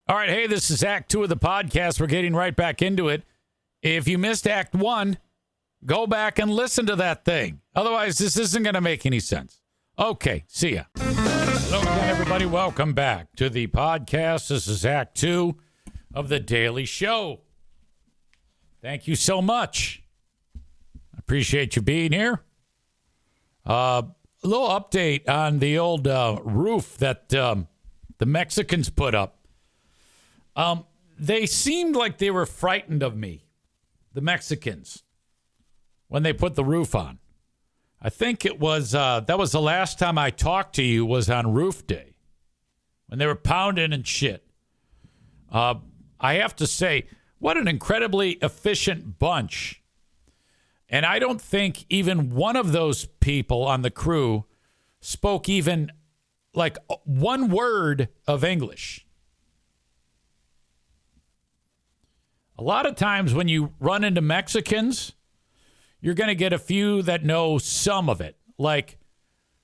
All right, hey, this is Act 2 of the podcast. We're getting right back into it. If you missed Act 1, go back and listen to that thing. Otherwise, this isn't going to make any sense. Okay, see ya. Hello again, everybody. Welcome back to the podcast. This is Act 2 of The Daily Show. Thank you so much. I appreciate you being here. A little update on the old roof that the Mexicans put up. They seemed like they were frightened of me, the Mexicans, when they put the roof on. I think it was, that was the last time I talked to you was on roof day, when they were pounding and shit. I have to say, what an incredibly efficient bunch. And I don't think even one of those people on the crew spoke even like one word of English. A lot of times when you run into Mexicans, you're going to get a few that know some of it. Like,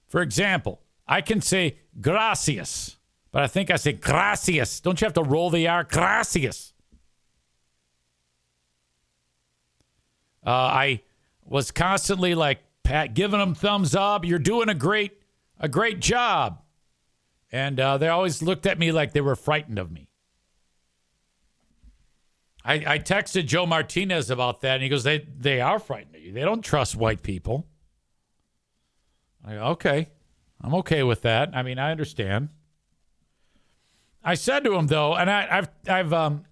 for example, I can say gracias, but I think I say gracias. Don't you have to roll the R? Gracias. I was constantly like giving them thumbs up. You're doing a great job. And they always looked at me like they were frightened of me. I texted Joe Martinez about that, and he goes, they are frightened of you. They don't trust white people. I go, okay. I'm okay with that. I mean, I understand. I said to him, though, and I've had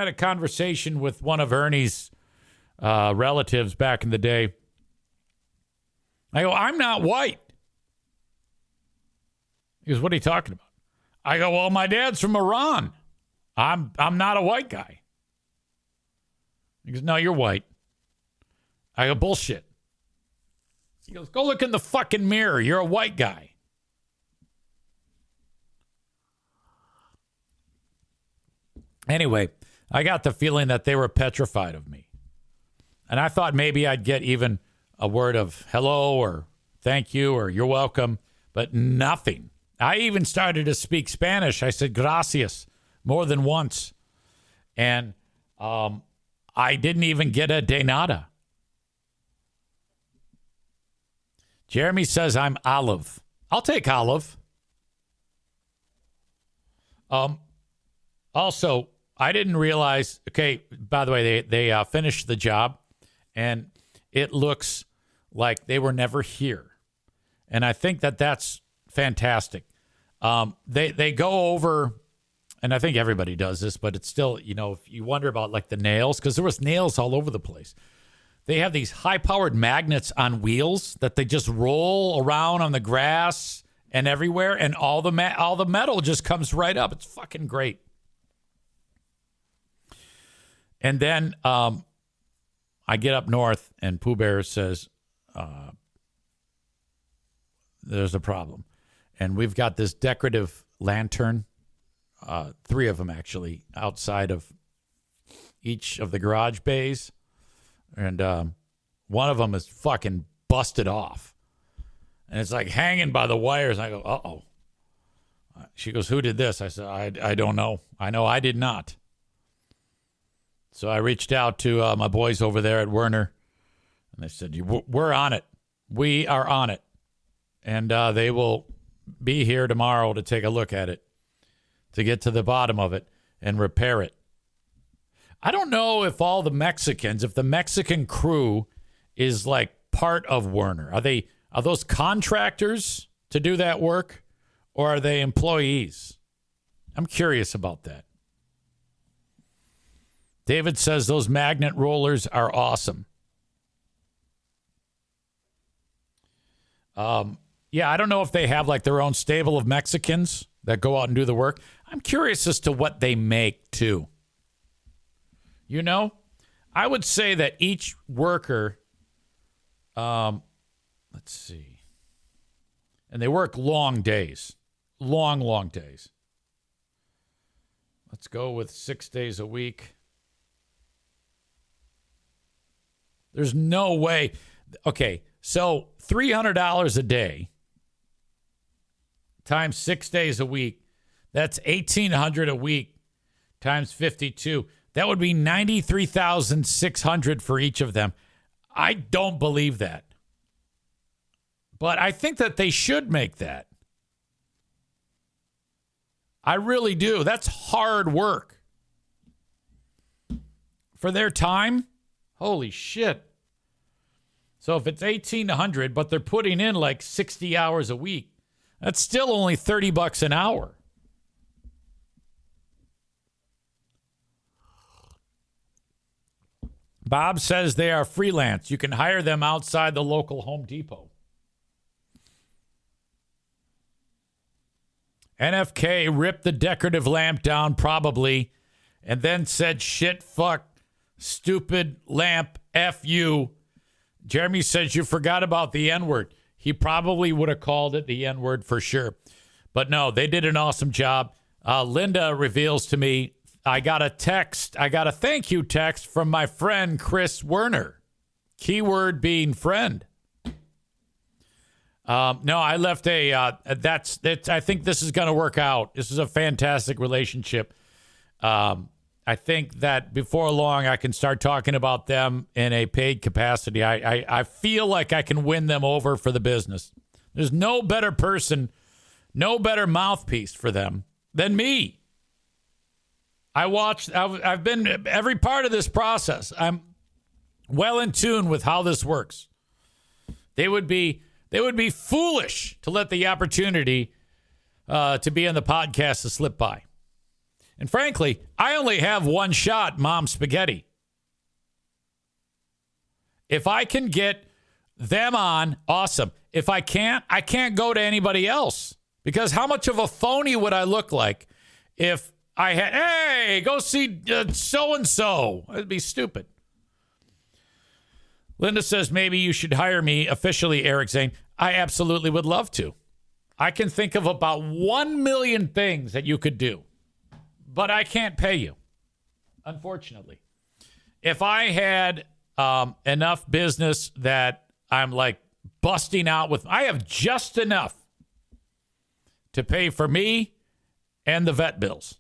a conversation with one of Ernie's relatives back in the day. I go, I'm not white. He goes, what are you talking about? I go, well, my dad's from Iran. I'm not a white guy. He goes, no, you're white. I go, bullshit. He goes, go look in the fucking mirror. You're a white guy. Anyway, I got the feeling that they were petrified of me. And I thought maybe I'd get even a word of hello or thank you or you're welcome, but nothing. I even started to speak Spanish. I said gracias more than once. And I didn't even get a de nada. Jeremy says I'm olive. I'll take olive. Also, I didn't realize, okay, by the way, they finished the job, and it looks like they were never here. And I think that's fantastic. They go over, and I think everybody does this, but it's still, you know, if you wonder about like the nails, because there was nails all over the place. They have these high-powered magnets on wheels that they just roll around on the grass and everywhere, and all the metal just comes right up. It's fucking great. And then I get up north, and Pooh Bear says, there's a problem. And we've got this decorative lantern, 3 of them actually, outside of each of the garage bays. And one of them is fucking busted off. And it's like hanging by the wires. I go, uh-oh. She goes, who did this? I said, I don't know. I know I did not. So I reached out to my boys over there at Werner. And they said, we're on it. We are on it. And they will be here tomorrow to take a look at it, to get to the bottom of it and repair it. I don't know if all the Mexicans, if the Mexican crew is like part of Werner. Are those contractors to do that work, or are they employees? I'm curious about that. David says those magnet rollers are awesome. Yeah, I don't know if they have like their own stable of Mexicans that go out and do the work. I'm curious as to what they make too. You know, I would say that each worker, let's see, and they work long days, long days. Let's go with 6 days a week. There's no way. Okay, so $300 a day times 6 days a week, that's $1,800 a week times 52. That would be 93,600 for each of them. I don't believe that. But I think that they should make that. I really do. That's hard work. For their time, holy shit. So if it's 1,800, but they're putting in like 60 hours a week, that's still only $30 an hour. Bob says they are freelance. You can hire them outside the local Home Depot. NFK ripped the decorative lamp down probably and then said shit, fuck, stupid lamp, F you. Jeremy says you forgot about the N-word. He probably would have called it the N-word for sure. But no, they did an awesome job. Linda reveals to me, I got a thank you text from my friend Chris Werner. Keyword being friend. No, I left that's I think this is going to work out. This is a fantastic relationship. I think that before long I can start talking about them in a paid capacity. I feel like I can win them over for the business. There's no better person, no better mouthpiece for them than me. I've been every part of this process. I'm well in tune with how this works. They would be foolish to let the opportunity to be on the podcast to slip by. And frankly, I only have one shot, Mom Spaghetti. If I can get them on, awesome. If I can't go to anybody else. Because how much of a phony would I look like if I had, hey, go see so-and-so? It'd be stupid. Linda says, maybe you should hire me officially, Eric Zane. I absolutely would love to. I can think of about 1 million things that you could do, but I can't pay you, unfortunately. If I had enough business that I'm like busting out with, I have just enough to pay for me and the vet bills.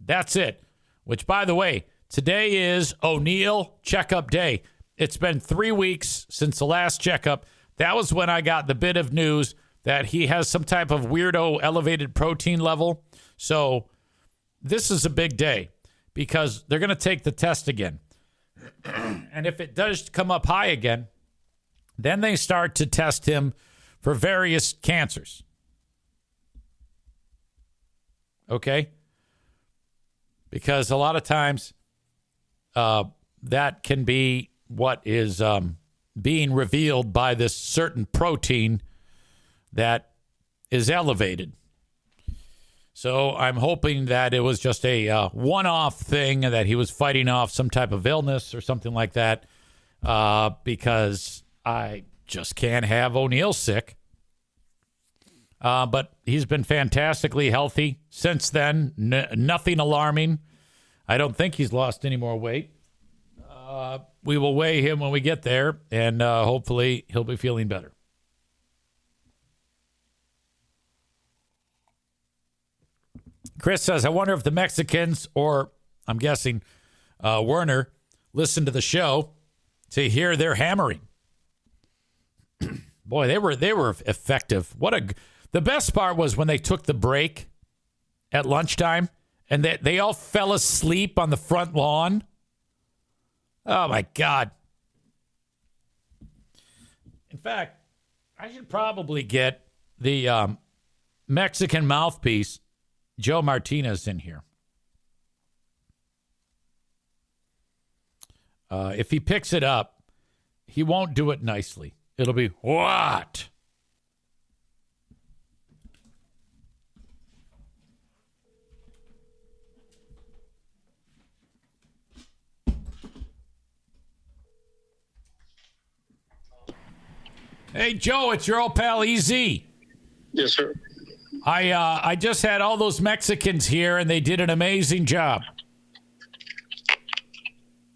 That's it. Which, by the way, today is O'Neill checkup day. It's been 3 weeks since the last checkup. That was when I got the bit of news that he has some type of weirdo elevated protein level. So this is a big day because they're going to take the test again. And if it does come up high again, then they start to test him for various cancers. Okay? Because a lot of times that can be what is being revealed by this certain protein that is elevated. So I'm hoping that it was just a one-off thing, that he was fighting off some type of illness or something like that, because I just can't have O'Neill sick. But he's been fantastically healthy since then. Nothing alarming. I don't think he's lost any more weight. We will weigh him when we get there, and hopefully he'll be feeling better. Chris says, I wonder if the Mexicans, or I'm guessing Werner, listened to the show to hear their hammering. Boy, they were effective. The best part was when they took the break at lunchtime and they all fell asleep on the front lawn. Oh, my God. In fact, I should probably get the Mexican mouthpiece, Joe Martinez, in here. If he picks it up, he won't do it nicely. It'll be, what? Hey, Joe, it's your old pal EZ. Yes, sir. I just had all those Mexicans here, and they did an amazing job.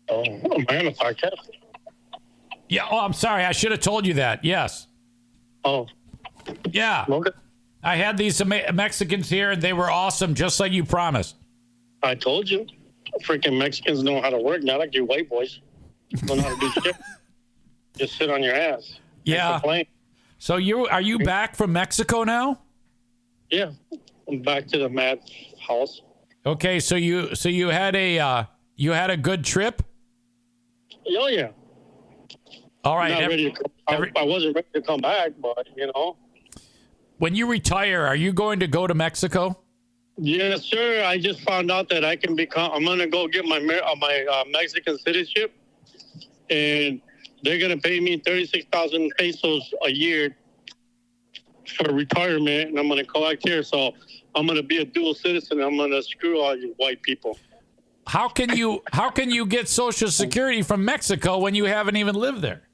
Oh, man, if I can. Yeah, I'm sorry. I should have told you that. Yes. Oh. Yeah. Okay. I had these Mexicans here, and they were awesome, just like you promised. I told you. Freaking Mexicans know how to work, not like you white boys. Don't know how to do shit. Just sit on your ass. Yeah. So are you back from Mexico now? Yeah. I'm back to the mad house. Okay, so you had a good trip? Oh yeah. All right. Not ready to I wasn't ready to come back, but When you retire, are you going to go to Mexico? Yes, sir. I just found out that I'm gonna go get my Mexican citizenship, and they're gonna pay me 36,000 pesos a year for retirement, and I'm gonna collect here. So I'm gonna be a dual citizen. I'm gonna screw all you white people. How can you get Social Security from Mexico when you haven't even lived there?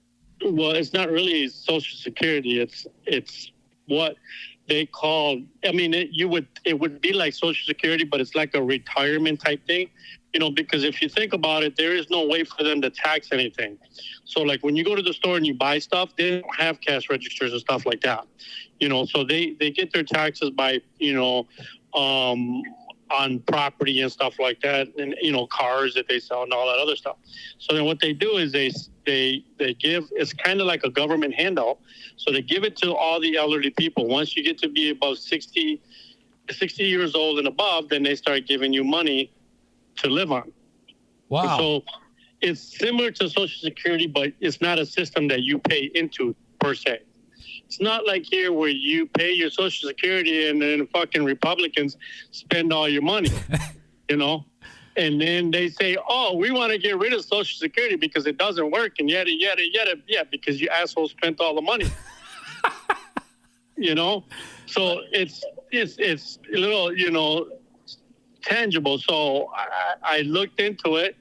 Well, it's not really Social Security. It's what they call. I mean, it would be like Social Security, but it's like a retirement type thing. Because if you think about it, there is no way for them to tax anything. So, like when you go to the store and you buy stuff, they don't have cash registers and stuff like that. So they get their taxes by on property and stuff like that, and cars that they sell and all that other stuff. So then what they do is they give, it's kind of like a government handout. So they give it to all the elderly people. Once you get to be about 60 years old and above, then they start giving you money to live on. Wow. So it's similar to Social Security, but it's not a system that you pay into per se. It's not like here where you pay your Social Security and then fucking Republicans spend all your money, And then they say, oh, we want to get rid of Social Security because it doesn't work and yada, yada, yada. Yeah, because you assholes spent all the money. So it's a little, tangible. So I looked into it,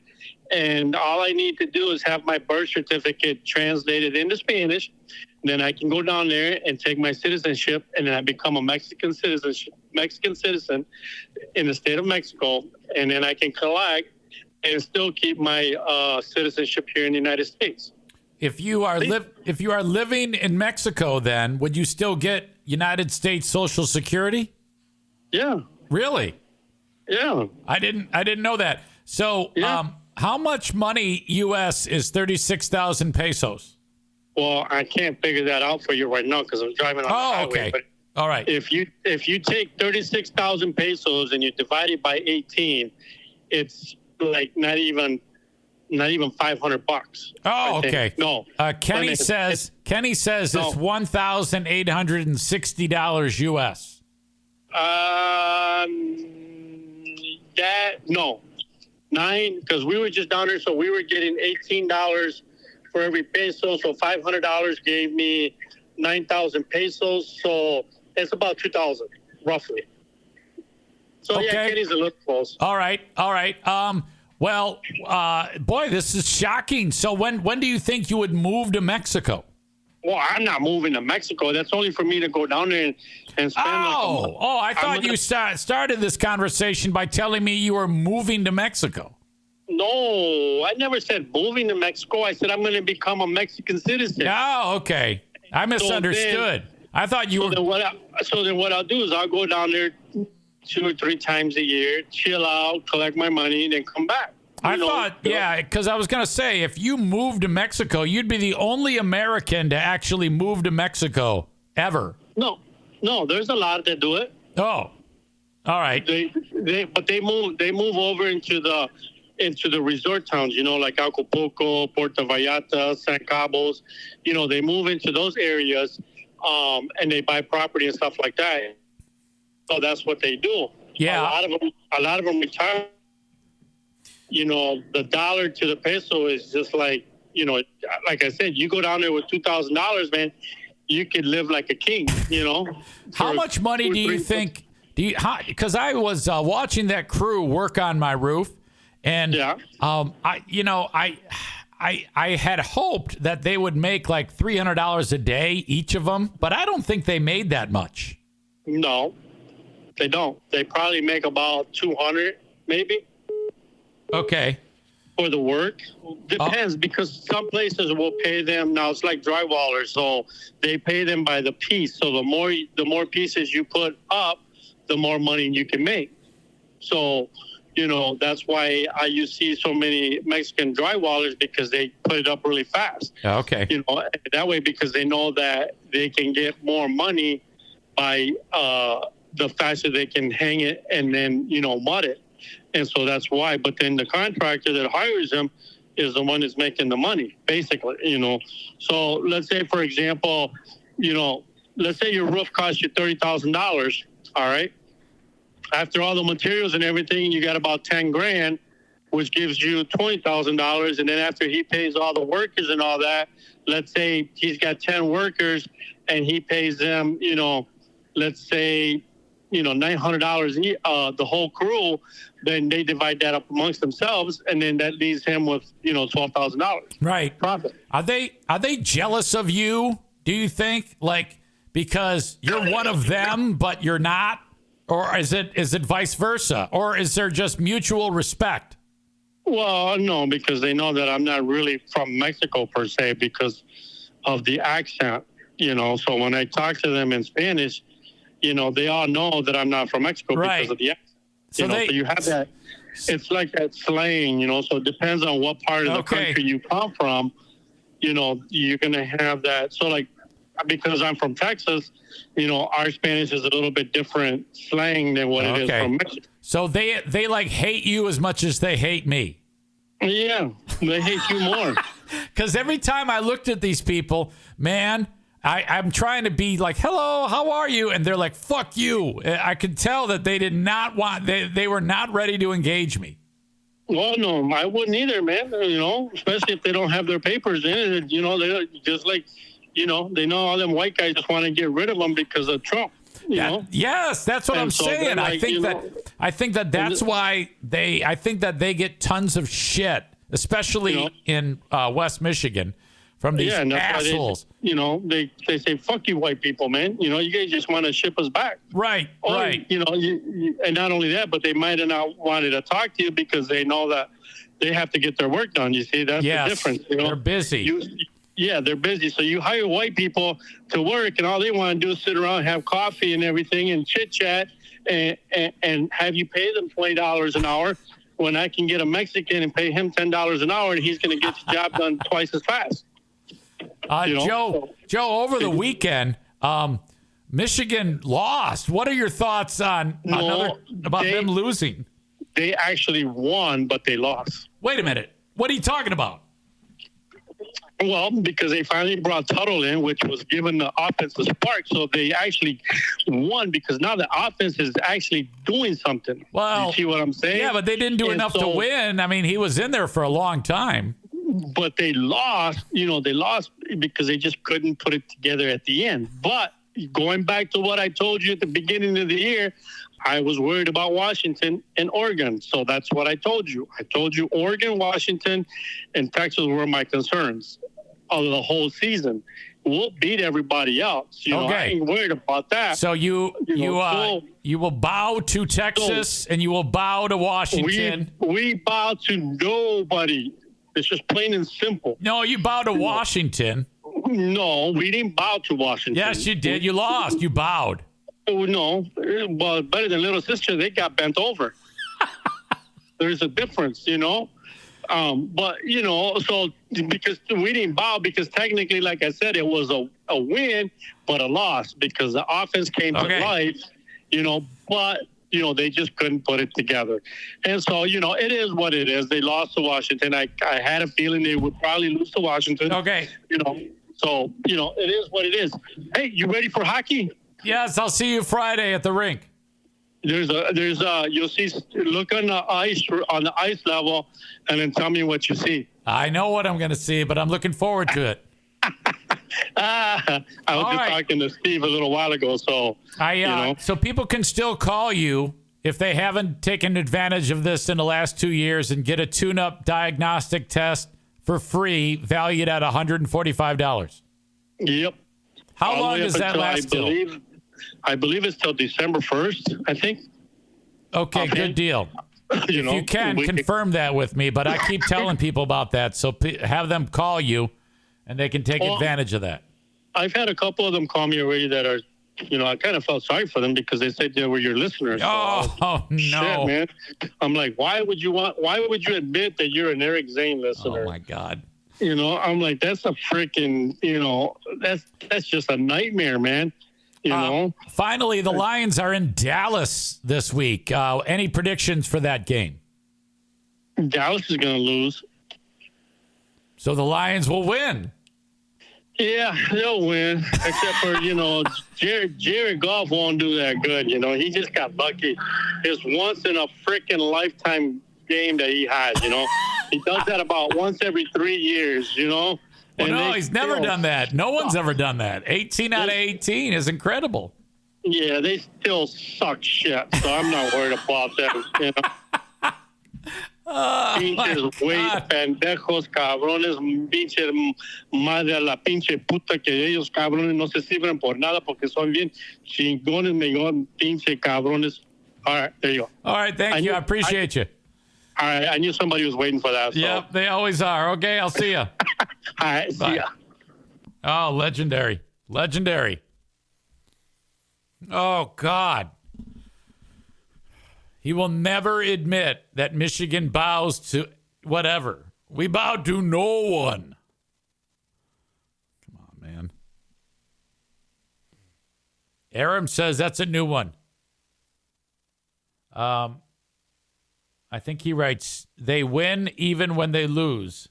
and all I need to do is have my birth certificate translated into Spanish. Then I can go down there and take my citizenship, and then I become a Mexican citizen in the state of Mexico, and then I can collect and still keep my citizenship here in the United States. If you are living in Mexico, then would you still get United States Social Security? Yeah. Really? Yeah. I didn't know that. So, yeah. How much money U.S. is 36,000 pesos? Well, I can't figure that out for you right now because I'm driving on the highway. Okay. But all right. If you take 36,000 pesos and you divide it by 18, it's like not even $500. Oh, okay. No. Kenny says it's $1,860 U.S. Because we were just down there, so we were getting $18 for every peso. So $500 gave me 9,000 pesos. So it's about 2,000 roughly. So okay. Yeah, Kenny's a little close. All right. Well, boy, this is shocking. So when do you think you would move to Mexico? Well, I'm not moving to Mexico. That's only for me to go down there and spend I thought you started this conversation by telling me you were moving to Mexico. No, I never said moving to Mexico. I said I'm going to become a Mexican citizen. Oh, okay. I misunderstood. I thought you were... So then what I'll do is I'll go down there 2 or 3 times a year, chill out, collect my money, and then come back. Because I was going to say, if you moved to Mexico, you'd be the only American to actually move to Mexico ever. No, there's a lot that do it. Oh, all right. They move over into the resort towns, like Acapulco, Puerto Vallarta, San Cabos. They move into those areas, and they buy property and stuff like that. So that's what they do. Yeah, a lot of them retire. The dollar to the peso is just like, like I said, you go down there with $2,000, man, you could live like a king, How much money do you think? Because I was watching that crew work on my roof, and I had hoped that they would make like $300 a day each of them, but I don't think they made that much. No, they don't. They probably make about 200, maybe. Okay. For the work. Depends, because some places will pay them. Now it's like drywallers, so they pay them by the piece. So the more pieces you put up, the more money you can make. So, that's why you see so many Mexican drywallers, because they put it up really fast. Okay. That way, because they know that they can get more money by the faster they can hang it and then, mud it. And so that's why. But then the contractor that hires them is the one that's making the money, basically, So let's say, for example, let's say your roof costs you $30,000. All right. After all the materials and everything, you got about 10 grand, which gives you $20,000. And then after he pays all the workers and all that, let's say he's got 10 workers and he pays them, let's say, $900 the whole crew, then they divide that up amongst themselves, and then that leaves him with $12,000 right profit. Are they jealous of you, do you think, like, because you're one of them but you're not, or is it vice versa, or is there just mutual respect? Well, no, because they know that I'm not really from Mexico per se, because of the accent, so when I talk to them in Spanish, they all know that I'm not from Mexico because of the accent. So you have that. It's like that slang, so it depends on what part of the country you come from, you're going to have that. So, like, because I'm from Texas, our Spanish is a little bit different slang than what it is from Mexico. So they like hate you as much as they hate me. Yeah, they hate you more. Because every time I looked at these people, man, I'm trying to be like, hello, how are you? And they're like, fuck you. I could tell that they did not want, they were not ready to engage me. Well, no, I wouldn't either, man. Especially if they don't have their papers in it. They're just like, they know all them white guys just want to get rid of them because of Trump. Yes, that's what I'm saying. Like, I think that's why I think that they get tons of shit, especially in West Michigan, from these assholes. They say, fuck you, white people, man. You guys just want to ship us back. Right, right. And not only that, but they might have not wanted to talk to you because they know that they have to get their work done. You see, that's the difference. They're busy. They're busy. So you hire white people to work, and all they want to do is sit around, have coffee and everything, and chit-chat, and have you pay them $20 an hour, when I can get a Mexican and pay him $10 an hour, and he's going to get the job done twice as fast. Joe, over the weekend, Michigan lost. What are your thoughts about them losing? They actually won, but they lost. Wait a minute. What are you talking about? Well, because they finally brought Tuttle in, which was giving the offense a spark. So they actually won because now the offense is actually doing something. Well, you see what I'm saying? Yeah, but they didn't do enough to win. I mean, he was in there for a long time. But they lost, they lost because they just couldn't put it together at the end. But going back to what I told you at the beginning of the year, I was worried about Washington and Oregon. So that's what I told you. I told you Oregon, Washington, and Texas were my concerns of the whole season. We'll beat everybody else. I ain't worried about that. So you will bow to Texas and you will bow to Washington. We bow to nobody. It's just plain and simple. No, you bow to Washington. No, we didn't bow to Washington. Yes, you did. You lost. You bowed. Oh, no. Well, better than Little Sister, they got bent over. There's a difference, But, so because we didn't bow, because technically, like I said, it was a win, but a loss because the offense came to life, but, they just couldn't put it together. And so, it is what it is. They lost to Washington. I had a feeling they would probably lose to Washington. Okay. So, it is what it is. Hey, you ready for hockey? Yes, I'll see you Friday at the rink. You'll see, look on the ice level, and then tell me what you see. I know what I'm going to see, but I'm looking forward to it. I was just talking to Steve a little while ago, so so people can still call you if they haven't taken advantage of this in the last 2 years and get a tune-up diagnostic test for free, valued at $145. Yep. How long does that last till? I believe it's till December 1st, I think. Okay, good deal. If you can, confirm that with me, but I keep telling people about that, so have them call you, and they can take advantage of that. I've had a couple of them call me already that are I kind of felt sorry for them because they said they were your listeners. Oh, no. Shit, man. I'm like, why would you admit that you're an Eric Zane listener? Oh, my God. I'm like, that's a freaking, that's just a nightmare, man. Finally, the Lions are in Dallas this week. Any predictions for that game? Dallas is going to lose. So the Lions will win. Yeah, they'll win. Except for, Jared Goff won't do that good. He just got lucky. It's once in a freaking lifetime game that he has, He does that about once every 3 years, Well, no, he's never done that. No one's ever done that. 18 out of 18 is incredible. Yeah, they still suck shit, so I'm not worried about them, Pinches güey, pendejos, cabrones, pinche madre a la pinche puta que ellos, cabrones, no se sirven por nada porque son bien chingones, pinche cabrones. All right, there you go. All right, thank you. I appreciate you. All right, I knew somebody was waiting for that. So. Yep, they always are. Okay, I'll see you. All right, see ya. Oh, legendary. Legendary. Oh, God. He will never admit that Michigan bows to whatever. We bow to no one. Come on, man. Aram says that's a new one. I think he writes, they win even when they lose.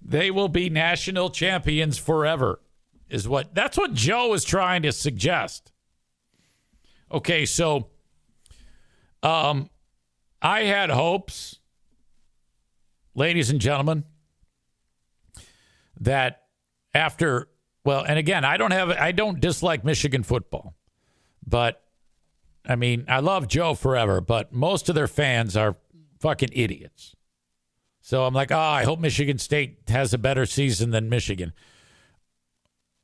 They will be national champions forever. That's what Joe is trying to suggest. Okay, so I had hopes, ladies and gentlemen, that after, and again, I don't dislike Michigan football, but I mean, I love Joe forever, but most of their fans are fucking idiots. So I'm like, I hope Michigan State has a better season than Michigan.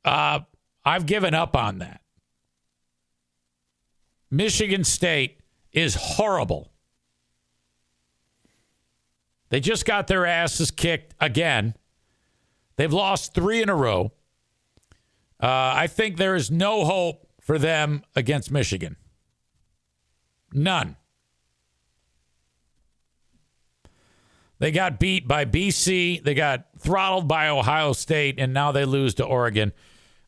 I've given up on that. Michigan State is horrible. They just got their asses kicked again. They've lost 3 in a row. I think there is no hope for them against Michigan. None. They got beat by BC. They got throttled by Ohio State, and now they lose to Oregon.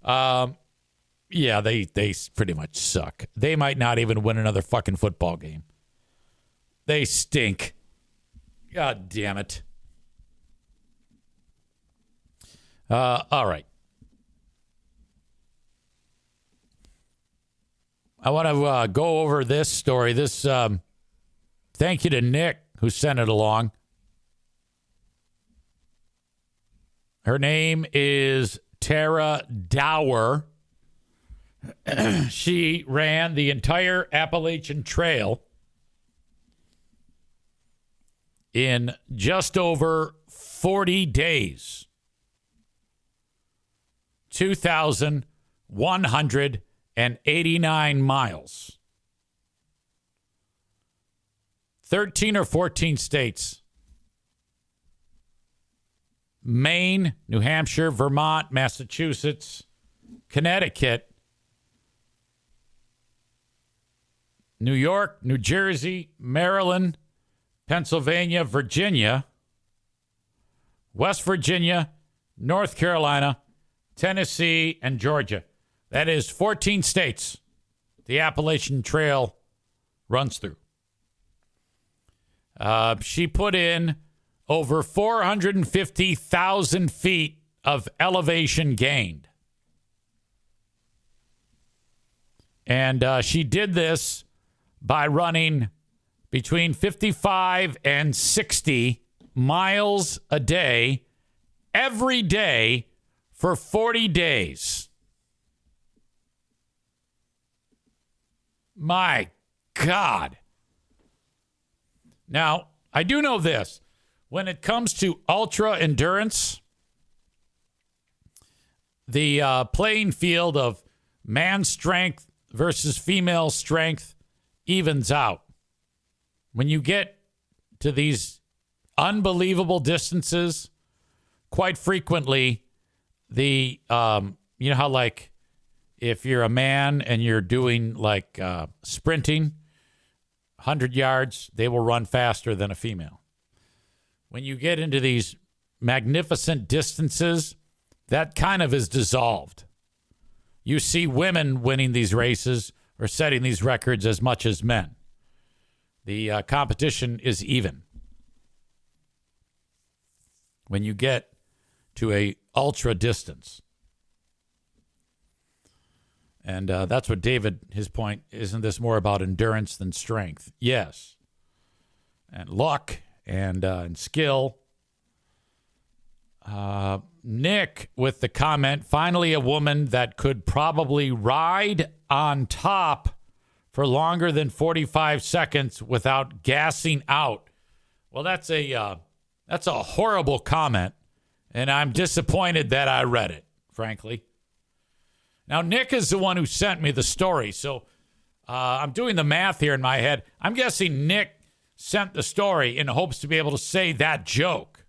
Yeah, they pretty much suck. They might not even win another fucking football game. They stink. God damn it. All right. I want to go over this story. Thank you to Nick who sent it along. Her name is Tara Dower. She ran the entire Appalachian Trail in just over 40 days. 2,189 miles. 13 or 14 states. Maine, New Hampshire, Vermont, Massachusetts, Connecticut, New York, New Jersey, Maryland, Pennsylvania, Virginia, West Virginia, North Carolina, Tennessee, and Georgia. That is 14 states the Appalachian Trail runs through. She put in over 450,000 feet of elevation gained. And she did this by running between 55 and 60 miles a day, every day for 40 days. My God. Now, I do know this. When it comes to ultra endurance, the playing field of man strength versus female strength evens out. When you get to these unbelievable distances, quite frequently, you know how like if you're a man and you're doing like sprinting, 100 yards, they will run faster than a female. When you get into these magnificent distances, that kind of is dissolved. You see women winning these races or setting these records as much as men. The competition is even. When you get to a ultra distance. And that's what David, his point, isn't this more about endurance than strength? Yes. And luck and skill. Nick with the comment, finally a woman that could probably ride on top for longer than 45 seconds without gassing out. Well, that's a horrible comment, and I'm disappointed that I read it, frankly. Now, Nick is the one who sent me the story, so I'm doing the math here in my head. I'm guessing Nick sent the story in hopes to be able to say that joke.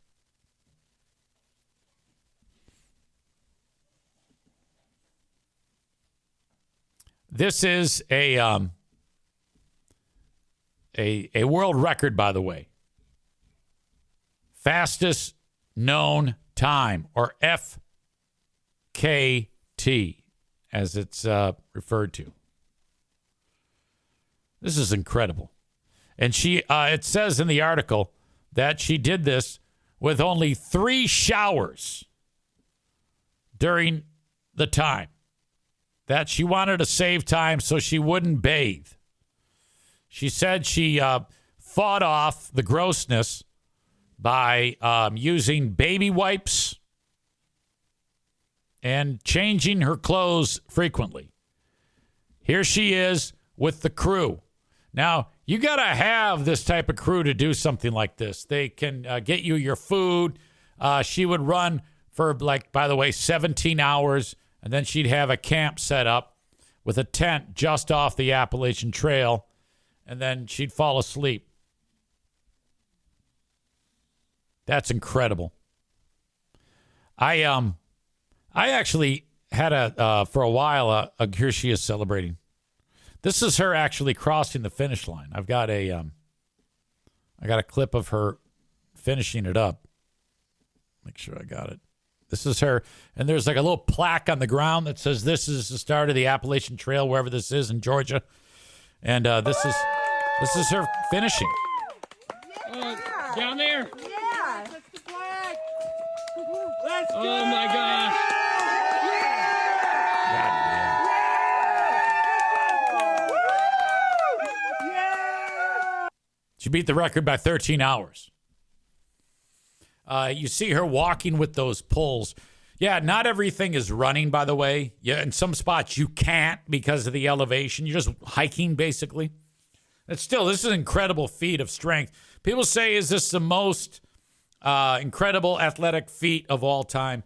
This is a world record, by the way. Fastest known time, or FKT, as it's referred to. This is incredible. And it says in the article that she did this with only 3 showers during the time. That she wanted to save time so she wouldn't bathe. She said she fought off the grossness by using baby wipes and changing her clothes frequently. Here she is with the crew. Now, you got to have this type of crew to do something like this. They can get you your food. She would run for, by the way, 17 hours. And then she'd have a camp set up with a tent just off the Appalachian Trail. And then she'd fall asleep. That's incredible. I actually had for a while, here she is celebrating. This is her actually crossing the finish line. I've got I got a clip of her finishing it up. Make sure I got it. This is her, and there's like a little plaque on the ground that says this is the start of the Appalachian Trail, wherever this is in Georgia. And this is her finishing. Down there. Yeah. That's the flag. Let's go. Oh my gosh. Yeah. She beat the record by 13 hours. You see her walking with those poles. Yeah, not everything is running, by the way. Yeah, in some spots you can't because of the elevation. You're just hiking, basically. But still, this is an incredible feat of strength. People say, is this the most incredible athletic feat of all time?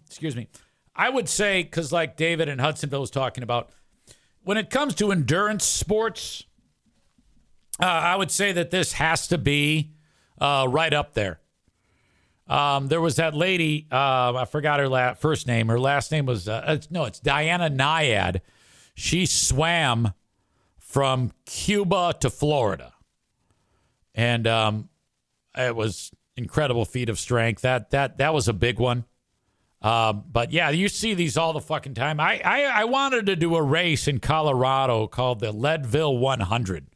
Excuse me. I would say, because like David in Hudsonville was talking about, when it comes to endurance sports, I would say that this has to be right up there. There was that lady, I forgot her first name. Her last name was, it's Diana Nyad. She swam from Cuba to Florida. And it was incredible feat of strength. That was a big one. But yeah, you see these all the fucking time. I wanted to do a race in Colorado called the Leadville 100.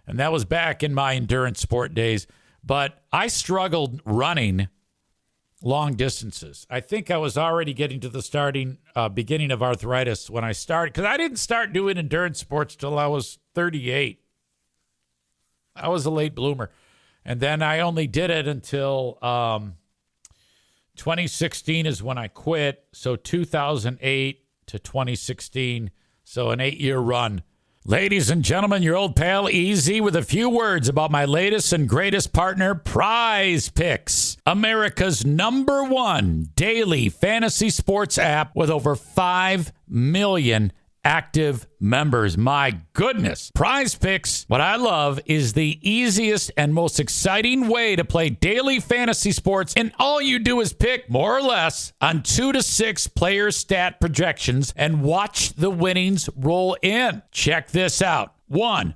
And that was back in my endurance sport days. But I struggled running long distances. I think I was already getting to the beginning of arthritis when I started. Because I didn't start doing endurance sports till I was 38. I was a late bloomer. And then I only did it until 2016 is when I quit. So 2008 to 2016. So an 8-year run. Ladies and gentlemen, your old pal EZ with a few words about my latest and greatest partner, Prize Picks, America's #1 daily fantasy sports app with over 5 million active members. My goodness. Prize Picks, what I love is the easiest and most exciting way to play daily fantasy sports. And all you do is pick more or less on 2 to 6 player stat projections and watch the winnings roll in. Check this out. One.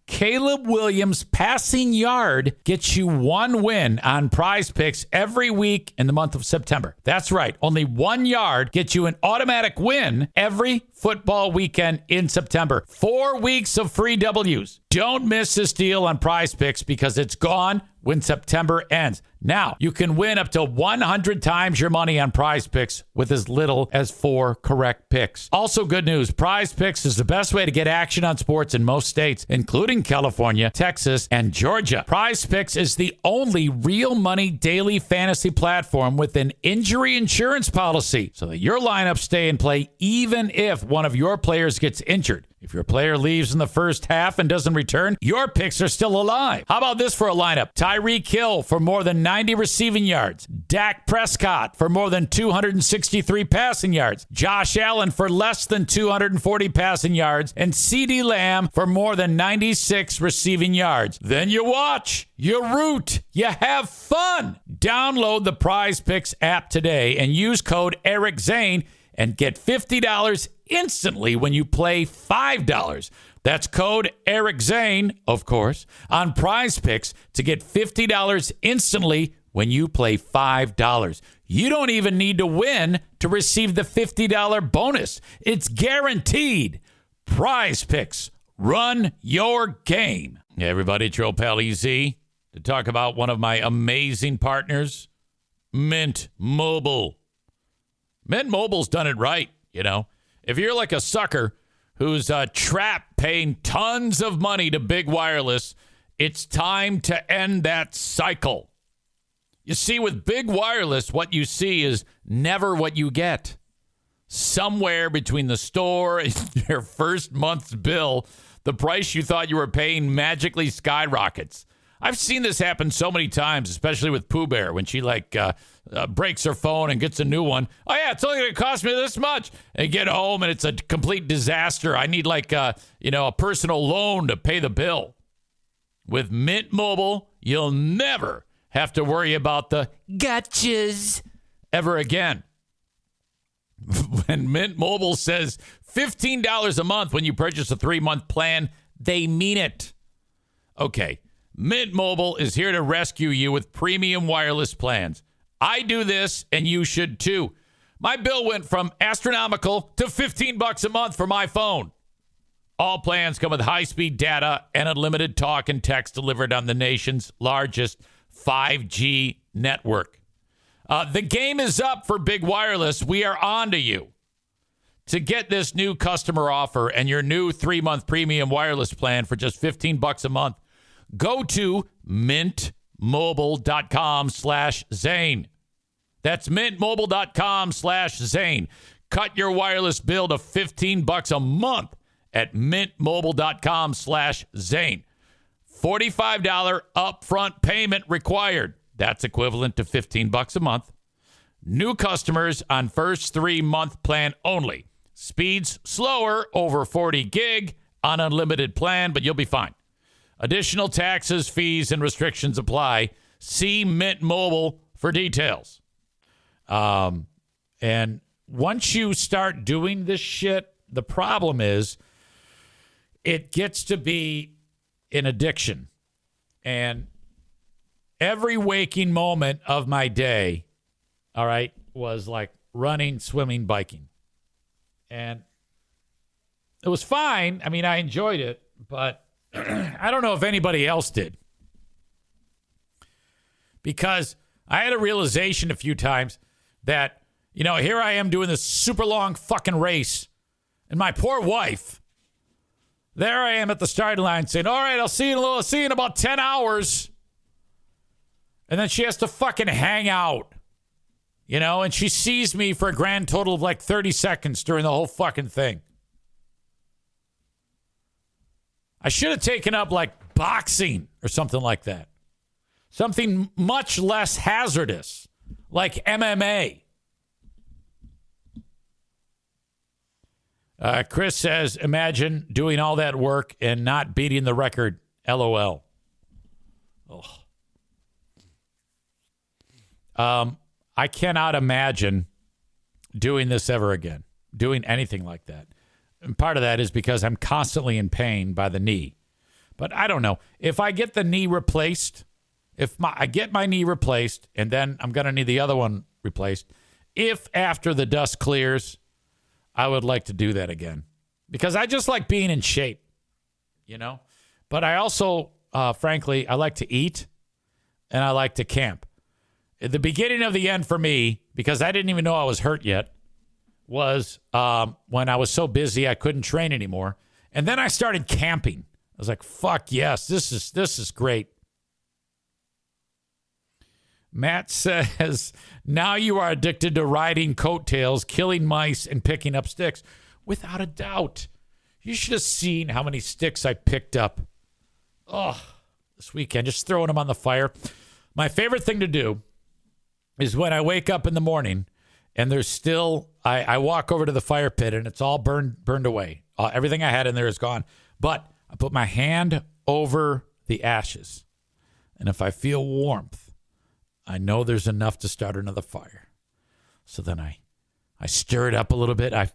Caleb Williams' passing yard gets you 1 win on Prize Picks every week in the month of September. That's right. Only 1 yard gets you an automatic win every football weekend in September. 4 weeks of free W's. Don't miss this deal on Prize Picks because it's gone when September ends. Now, you can win up to 100 times your money on Prize Picks with as little as 4 correct picks. Also, good news. Prize Picks is the best way to get action on sports in most states, including California, Texas, and Georgia. Prize Picks is the only real money daily fantasy platform with an injury insurance policy so that your lineups stay in play even if one of your players gets injured. If your player leaves in the first half and doesn't return, your picks are still alive. How about this for a lineup? Tyreek Hill for more than 90 receiving yards. Dak Prescott for more than 263 passing yards. Josh Allen for less than 240 passing yards. And CeeDee Lamb for more than 96 receiving yards. Then you watch, you root, you have fun. Download the Prize Picks app today and use code Eric Zane and get $50 instantly when you play $5. That's code Eric Zane, of course, on Prize Picks to get $50 instantly when you play $5. You don't even need to win to receive the $50 bonus. It's guaranteed. Prize Picks. Run your game. Hey, everybody, it's your old pal EZ to talk about one of my amazing partners, Mint Mobile. Mint Mobile's done it right, you know. If you're like a sucker who's trapped paying tons of money to big wireless, it's time to end that cycle. You see, with big wireless, what you see is never what you get. Somewhere between the store and your first month's bill, the price you thought you were paying magically skyrockets. I've seen this happen so many times, especially with Pooh Bear when she breaks her phone and gets a new one. Oh, yeah, it's only going to cost me this much. And get home and it's a complete disaster. I need a personal loan to pay the bill. With Mint Mobile, you'll never have to worry about the gotchas ever again. When Mint Mobile says $15 a month when you purchase a 3-month plan, they mean it. Okay. Mint Mobile is here to rescue you with premium wireless plans. I do this, and you should too. My bill went from astronomical to $15 a month for my phone. All plans come with high-speed data and unlimited talk and text delivered on the nation's largest 5G network. The game is up for big wireless. We are on to you. To get this new customer offer and your new 3-month premium wireless plan for just $15 a month, go to mintmobile.com/Zane. That's mintmobile.com/Zane. Cut your wireless bill to $15 a month at mintmobile.com/Zane. $45 upfront payment required. That's equivalent to $15 a month. New customers on first 3-month plan only. Speeds slower, over 40 gig on unlimited plan, but you'll be fine. Additional taxes, fees, and restrictions apply. See Mint Mobile for details. And once you start doing this shit, the problem is it gets to be an addiction. And every waking moment of my day, all right, was like running, swimming, biking. And it was fine. I mean, I enjoyed it, but I don't know if anybody else did. Because I had a realization a few times that, here I am doing this super long fucking race. And my poor wife, there I am at the starting line saying, all right, I'll see you in about 10 hours. And then she has to fucking hang out. And she sees me for a grand total of like 30 seconds during the whole fucking thing. I should have taken up like boxing or something like that. Something much less hazardous, like MMA. Chris says, imagine doing all that work and not beating the record. LOL. I cannot imagine doing this ever again, doing anything like that. And part of that is because I'm constantly in pain by the knee. But I don't know. If I get the knee replaced, I get my knee replaced, and then I'm going to need the other one replaced, if after the dust clears, I would like to do that again. Because I just like being in shape, you know? But I also, frankly, I like to eat, and I like to camp. At the beginning of the end for me, because I didn't even know I was hurt yet, was when I was so busy I couldn't train anymore. And then I started camping. I was like, fuck yes, this is great. Matt says, now you are addicted to riding coattails, killing mice, and picking up sticks. Without a doubt. You should have seen how many sticks I picked up. This weekend, just throwing them on the fire. My favorite thing to do is when I wake up in the morning and there's still, I walk over to the fire pit and it's all burned away. Everything I had in there is gone. But I put my hand over the ashes. And if I feel warmth, I know there's enough to start another fire. So then I stir it up a little bit. I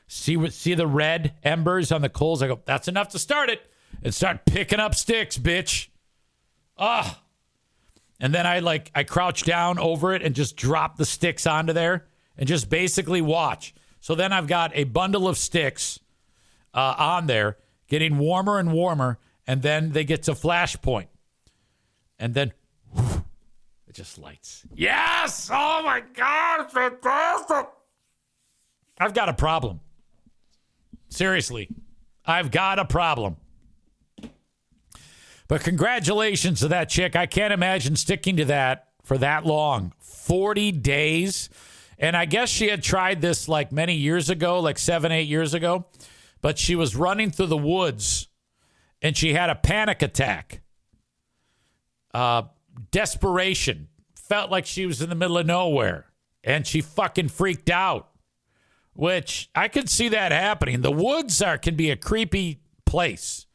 see the red embers on the coals. I go, that's enough to start it. And start picking up sticks, bitch. And then I crouch down over it and just drop the sticks onto there and just basically watch. So then I've got a bundle of sticks on there getting warmer and warmer, and then they get to flash point. And then it just lights. Yes! Oh, my God. It's fantastic. I've got a problem. Seriously. I've got a problem. But congratulations to that chick. I can't imagine sticking to that for that long. 40 days. And I guess she had tried this like many years ago, like 7-8 years ago. But she was running through the woods and she had a panic attack. Desperation. Felt like she was in the middle of nowhere. And she fucking freaked out. Which I could see that happening. The woods can be a creepy place.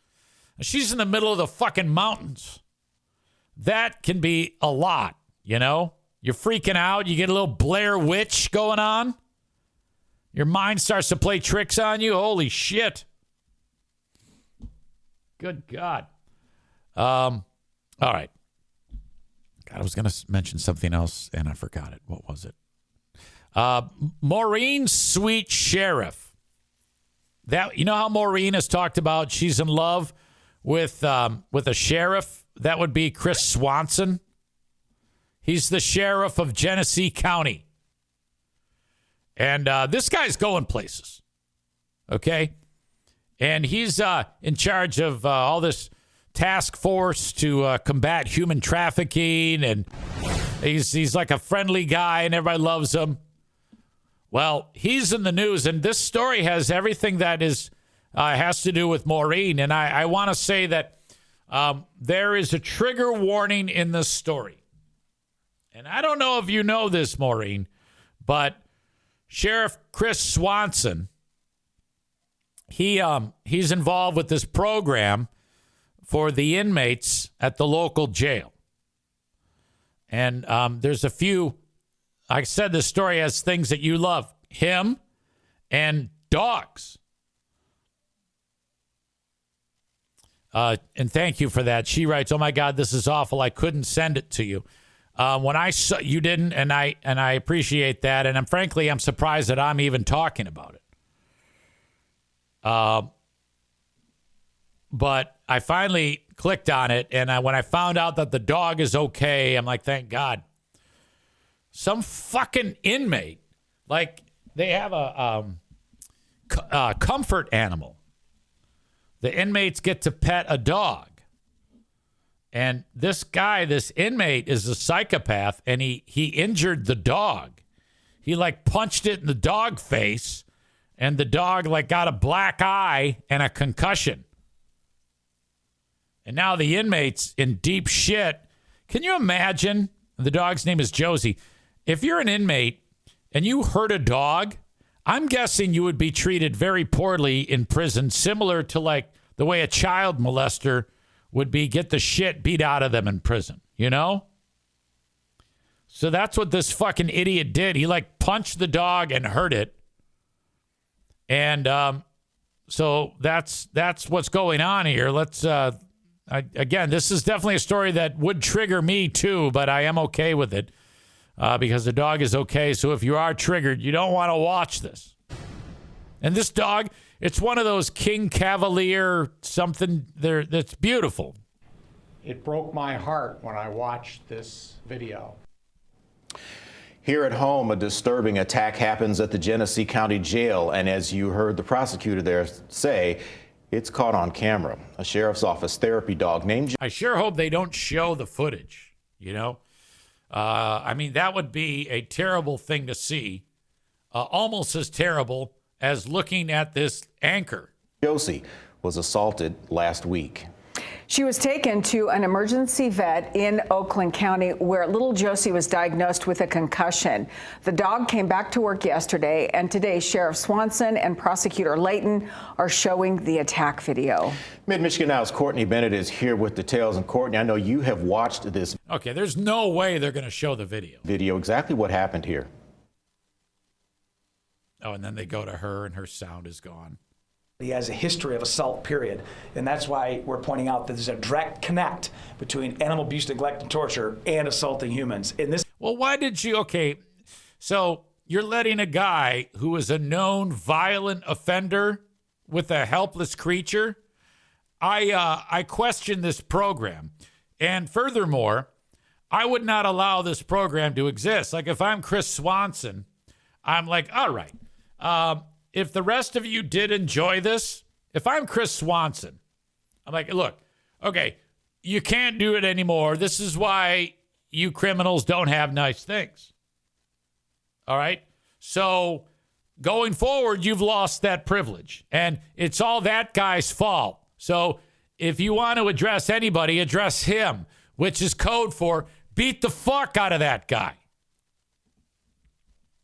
She's in the middle of the fucking mountains. That can be a lot, you know? You're freaking out. You get a little Blair Witch going on. Your mind starts to play tricks on you. Holy shit. Good God. All right. God, I was going to mention something else, and I forgot it. What was it? Maureen Sweet Sheriff. That, you know how Maureen has talked about she's in love with a sheriff? That would be Chris Swanson. He's the sheriff of Genesee County. And this guy's going places. Okay? And he's in charge of all this task force to combat human trafficking. And he's like a friendly guy and everybody loves him. Well, he's in the news. And this story has everything that is has to do with Maureen. And I want to say that there is a trigger warning in this story. And I don't know if you know this, Maureen, but Sheriff Chris Swanson, he's involved with this program for the inmates at the local jail. And there's a few, like I said, this story has things that you love. Him and dogs. And thank you for that. She writes, "Oh my God, this is awful. I couldn't send it to you. When I saw you didn't, and I appreciate that. And I'm surprised that I'm even talking about it. But I finally clicked on it, and when I found out that the dog is okay, I'm like, thank God. Some fucking inmate, like they have a comfort animal. The inmates get to pet a dog. And this guy, this inmate, is a psychopath, and he injured the dog. He, like, punched it in the dog face, and the dog, like, got a black eye and a concussion. And now the inmate's in deep shit. Can you imagine? The dog's name is Josie. If you're an inmate and you hurt a dog, I'm guessing you would be treated very poorly in prison, similar to like the way a child molester would be get the shit beat out of them in prison, you know? So that's what this fucking idiot did. He like punched the dog and hurt it. And so that's what's going on here. Let's again, this is definitely a story that would trigger me too, but I am okay with it because the dog is okay. So if you are triggered, you don't want to watch this. And this dog, it's one of those King Cavalier something there that's beautiful. It broke my heart when I watched this video. Here at home, a disturbing attack happens at the Genesee County Jail, and as you heard the prosecutor there say, it's caught on camera. A sheriff's office therapy dog named... I sure hope they don't show the footage, you know? I mean, that would be a terrible thing to see, almost as terrible as looking at this anchor. Josie was assaulted last week. She was taken to an emergency vet in Oakland County where little Josie was diagnosed with a concussion. The dog came back to work yesterday, and today Sheriff Swanson and Prosecutor Layton are showing the attack video. Mid-Michigan Now's Courtney Bennett is here with details. And Courtney, I know you have watched this. Okay, there's no way they're going to show the video. Exactly what happened here. Oh, and then they go to her and her sound is gone. He has a history of assault, period. And that's why we're pointing out that there's a direct connect between animal abuse, neglect, and torture and assaulting humans. In this. Well, why did you? Okay, so you're letting a guy who is a known violent offender with a helpless creature. I question this program. And furthermore, I would not allow this program to exist. Like if I'm Chris Swanson, I'm like, all right. If the rest of you did enjoy this, if I'm Chris Swanson, I'm like, look, okay, you can't do it anymore. This is why you criminals don't have nice things. All right? So going forward, you've lost that privilege. And it's all that guy's fault. So if you want to address anybody, address him, which is code for beat the fuck out of that guy.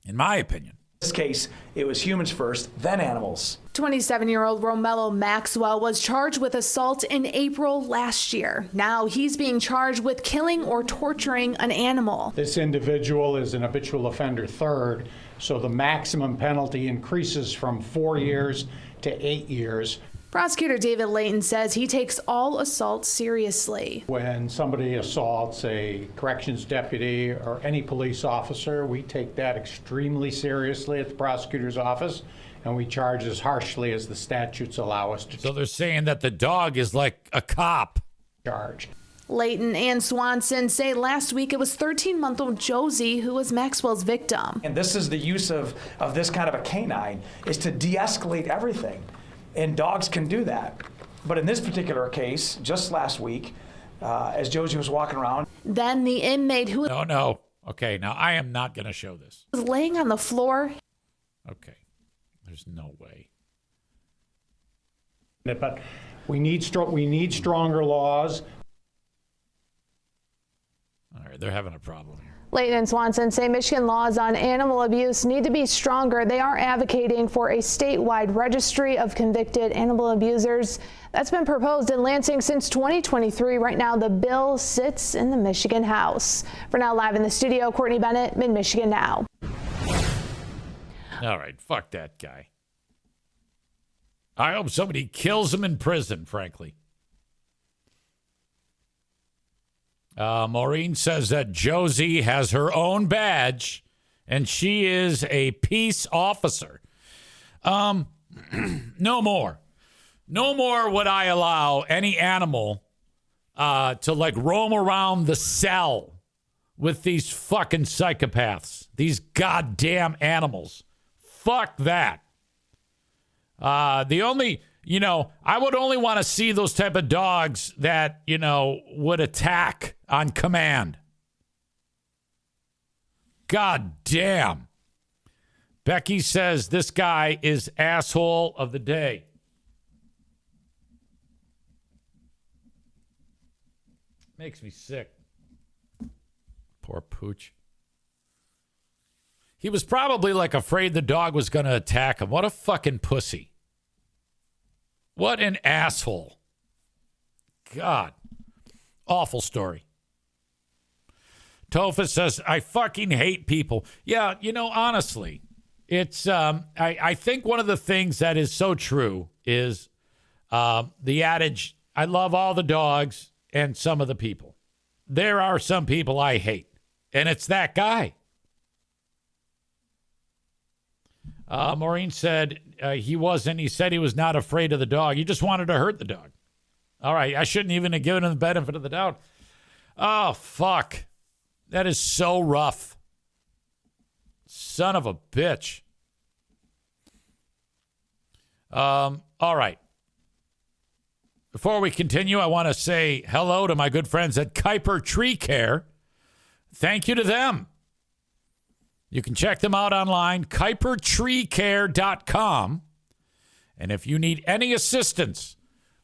In my opinion. In this case, it was humans first, then animals. 27-year-old Romello Maxwell was charged with assault in April last year. Now he's being charged with killing or torturing an animal. This individual is an habitual offender third, so the maximum penalty increases from 4 years to 8 years. Prosecutor David Layton says he takes all assaults seriously. When somebody assaults a corrections deputy or any police officer, we take that extremely seriously at the prosecutor's office, and we charge as harshly as the statutes allow us to. So they're saying that the dog is like a cop. Charge. Layton and Swanson say last week it was 13-month-old Josie who was Maxwell's victim. And this is the use of this kind of a canine, is to de-escalate everything. And dogs can do that. But in this particular case, just last week, as Josie was walking around. Then the inmate who No. Okay, now I am not going to show this. was laying on the floor. Okay, there's no way. But we need stronger laws. All right, they're having a problem here. Layton and Swanson say Michigan laws on animal abuse need to be stronger. They are advocating for a statewide registry of convicted animal abusers. That's been proposed in Lansing since 2023. Right now, the bill sits in the Michigan House. For now, live in the studio, Courtney Bennett, Mid-Michigan Now. All right, fuck that guy. I hope somebody kills him in prison, frankly. Maureen says that Josie has her own badge and she is a peace officer. No more. No more would I allow any animal to like roam around the cell with these fucking psychopaths. These goddamn animals. Fuck that. I would only want to see those type of dogs that, would attack on command. God damn. Becky says this guy is asshole of the day. Makes me sick. Poor pooch. He was probably like afraid the dog was going to attack him. What a fucking pussy. What an asshole. God. Awful story. Tofa says, I fucking hate people. Yeah, honestly, it's, I think one of the things that is so true is the adage, I love all the dogs and some of the people. There are some people I hate, and it's that guy. Maureen said he said he was not afraid of the dog. He just wanted to hurt the dog. All right, I shouldn't even have given him the benefit of the doubt. Oh, fuck. That is so rough. Son of a bitch. All right. Before we continue, I want to say hello to my good friends at Kuiper Tree Care. Thank you to them. You can check them out online, kuipertreecare.com. And if you need any assistance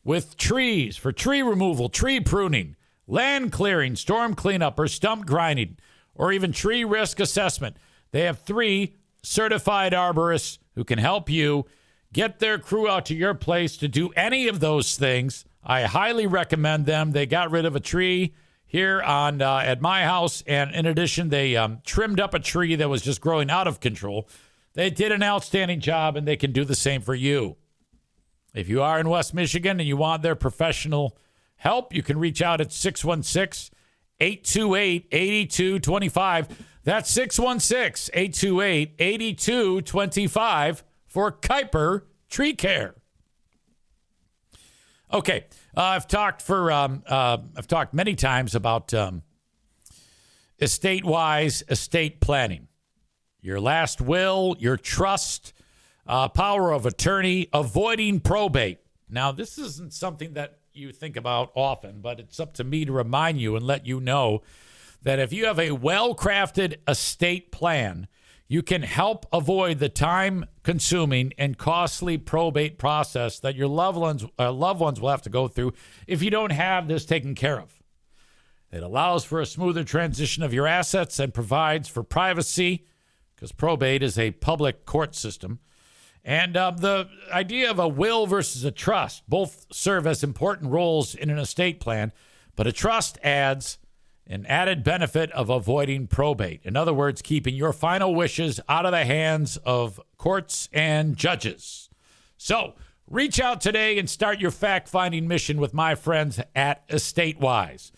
with trees for tree removal, tree pruning, land clearing, storm cleanup, or stump grinding, or even tree risk assessment, they have 3 certified arborists who can help you get their crew out to your place to do any of those things. I highly recommend them. They got rid of a tree here on at my house, and in addition, they trimmed up a tree that was just growing out of control. They did an outstanding job, and they can do the same for you. If you are in West Michigan and you want their professional help, you can reach out at 616-828-8225. That's 616-828-8225 for Kuiper Tree Care. Okay, I've talked many times about estate-wise estate planning. Your last will, your trust, power of attorney, avoiding probate. Now, this isn't something that you think about often, but it's up to me to remind you and let you know that if you have a well-crafted estate plan, you can help avoid the time-consuming and costly probate process that your loved ones will have to go through if you don't have this taken care of. It allows for a smoother transition of your assets and provides for privacy, because probate is a public court system. And the idea of a will versus a trust both serve as important roles in an estate plan, but a trust adds an added benefit of avoiding probate. In other words, keeping your final wishes out of the hands of courts and judges. So reach out today and start your fact-finding mission with my friends at EstateWise.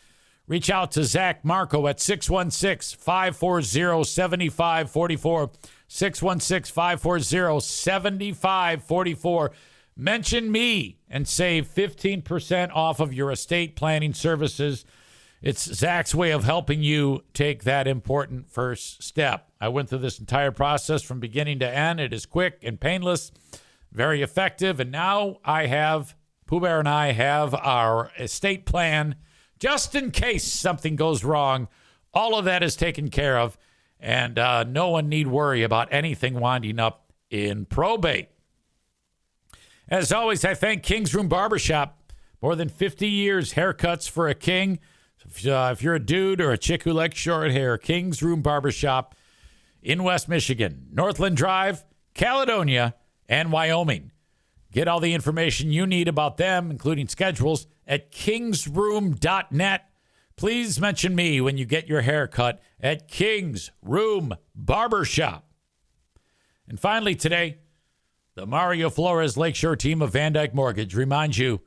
Reach out to Zach Marco at 616-540-7544. 616-540-7544. Mention me and save 15% off of your estate planning services. It's Zach's way of helping you take that important first step. I went through this entire process from beginning to end. It is quick and painless, very effective. And now Pooh Bear and I have our estate plan just in case something goes wrong. All of that is taken care of, and no one need worry about anything winding up in probate. As always, I thank King's Room Barbershop. More than 50 years, haircuts for a king. If you're a dude or a chick who likes short hair, King's Room Barbershop in West Michigan, Northland Drive, Caledonia, and Wyoming. Get all the information you need about them, including schedules, at kingsroom.net. Please mention me when you get your hair cut at King's Room Barbershop. And finally today, the Mario Flores Lakeshore team of Van Dyke Mortgage reminds you,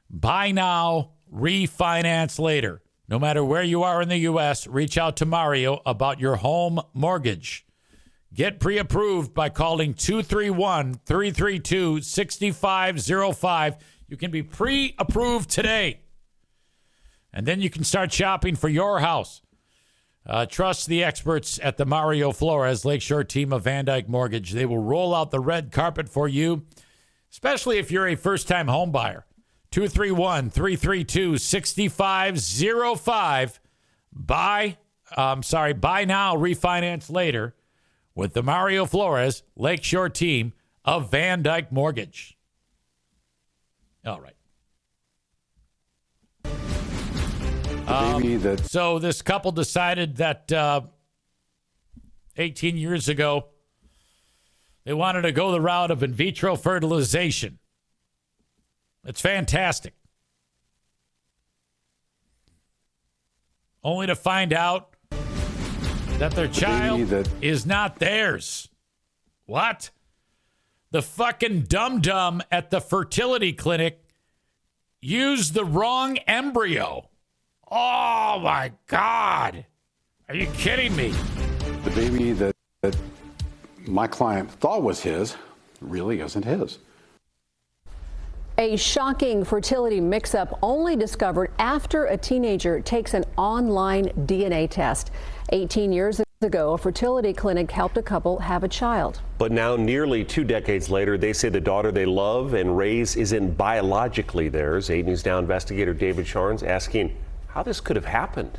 buy now, refinance later. No matter where you are in the U.S., reach out to Mario about your home mortgage. Get pre-approved by calling 231-332-6505. You can be pre-approved today. And then you can start shopping for your house. Trust the experts at the Mario Flores Lakeshore team of Van Dyke Mortgage. They will roll out the red carpet for you, especially if you're a first-time home buyer. 231-332-6505. Buy now, refinance later with the Mario Flores Lakeshore team of Van Dyke Mortgage. All right. So this couple decided that 18 years ago, they wanted to go the route of in vitro fertilization. It's fantastic. Only to find out that their child is not theirs. What? The fucking dum-dum at the fertility clinic used the wrong embryo. Oh, my God. Are you kidding me? The baby that my client thought was his really isn't his. A shocking fertility mix-up only discovered after a teenager takes an online DNA test. 18 years ago, a fertility clinic helped a couple have a child. But now, nearly 2 decades later, they say the daughter they love and raise isn't biologically theirs. 8 News Now investigator David Sharns asking how this could have happened.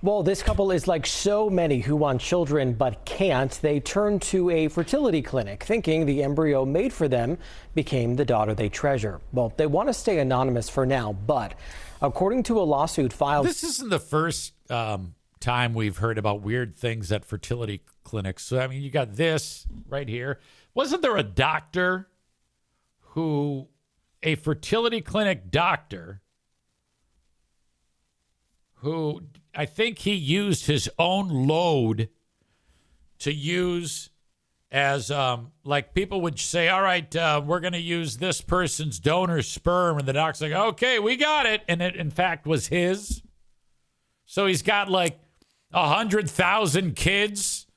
Well, this couple is like so many who want children but can't. They turn to a fertility clinic thinking the embryo made for them became the daughter they treasure. Well, they want to stay anonymous for now, but according to a lawsuit filed... This isn't the first time we've heard about weird things at fertility clinics. So, I mean, you got this right here. Wasn't there a doctor a fertility clinic doctor who I think he used his own load to use as like people would say, all right, we're going to use this person's donor sperm. And the doc's like, okay, we got it. And it, in fact, was his. So he's got like 100,000 kids